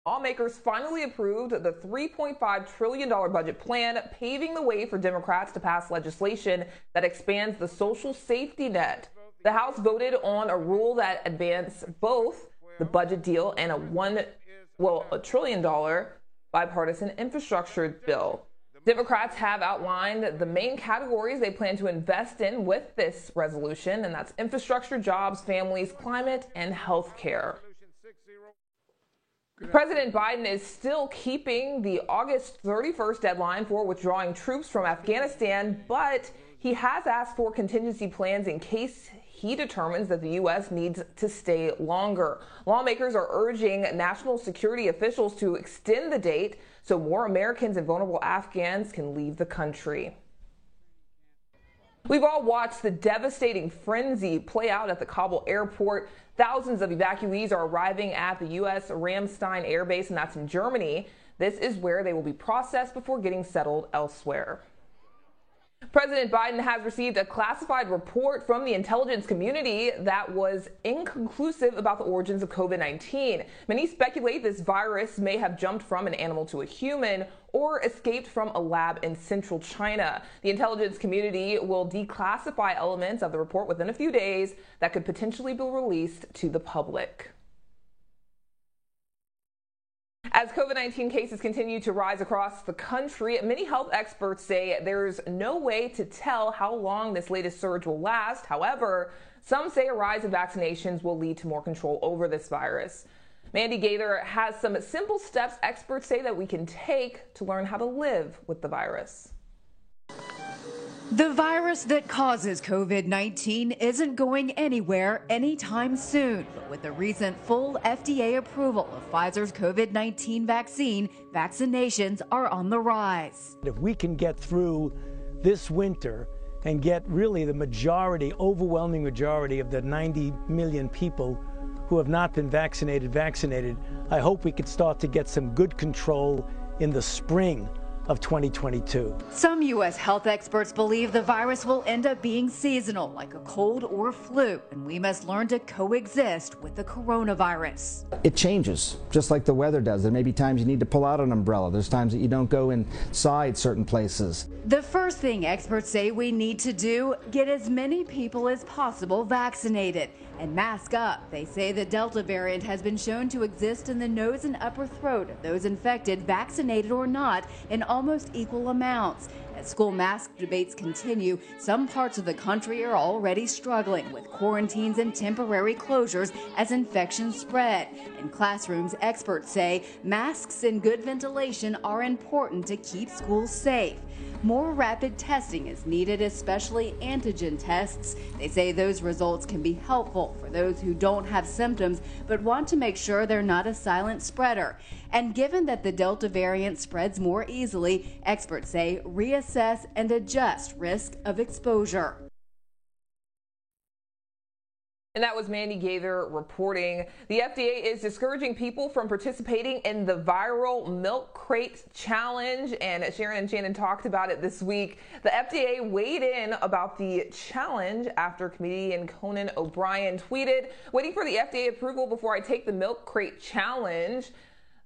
Lawmakers finally approved the $3.5 trillion budget plan, paving the way for Democrats to pass legislation that expands the social safety net. The House voted on a rule that advanced both the budget deal and a $1 trillion bipartisan infrastructure bill. Democrats have outlined the main categories they plan to invest in with this resolution, and that's infrastructure, jobs, families, climate, and health care. President Biden is still keeping the August 31st deadline for withdrawing troops from Afghanistan, but he has asked for contingency plans in case he determines that the U.S. needs to stay longer. Lawmakers are urging national security officials to extend the date so more Americans and vulnerable Afghans can leave the country. We've all watched the devastating frenzy play out at the Kabul airport. Thousands of evacuees are arriving at the U.S. Ramstein Air Base, and that's in Germany. This is where they will be processed before getting settled elsewhere. President Biden has received a classified report from the intelligence community that was inconclusive about the origins of COVID-19. Many speculate this virus may have jumped from an animal to a human or escaped from a lab in central China. The intelligence community will declassify elements of the report within a few days that could potentially be released to the public. As COVID-19 cases continue to rise across the country, many health experts say there's no way to tell how long this latest surge will last. However, some say a rise in vaccinations will lead to more control over this virus. Mandy Gaither has some simple steps experts say that we can take to learn how to live with the virus. The virus that causes COVID-19 isn't going anywhere anytime soon. But with the recent full FDA approval of Pfizer's COVID-19 vaccine, vaccinations are on the rise. If we can get through this winter and get really the majority, overwhelming majority of the 90 million people who have not been vaccinated, I hope we could start to get some good control in the spring of 2022. Some U.S. health experts believe the virus will end up being seasonal, like a cold or flu, and we must learn to coexist with the coronavirus. It changes, just like the weather does. There may be times you need to pull out an umbrella. There's times that you don't go inside certain places. The first thing experts say we need to do, get as many people as possible vaccinated and mask up. They say the Delta variant has been shown to exist in the nose and upper throat of those infected, vaccinated or not, in almost equal amounts. As school mask debates continue, some parts of the country are already struggling with quarantines and temporary closures as infections spread. In classrooms, experts say masks and good ventilation are important to keep schools safe. More rapid testing is needed, especially antigen tests. They say those results can be helpful for those who don't have symptoms but want to make sure they're not a silent spreader. And given that the Delta variant spreads more easily, experts say reassess and adjust risk of exposure. And that was Mandy Gaither reporting. The FDA is discouraging people from participating in the viral milk crate challenge, and Sharon and Shannon talked about it this week. The FDA weighed in about the challenge after comedian Conan O'Brien tweeted, "Waiting for the FDA approval before I take the milk crate challenge."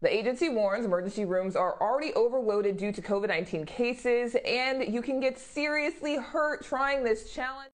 The agency warns emergency rooms are already overloaded due to COVID-19 cases, and you can get seriously hurt trying this challenge.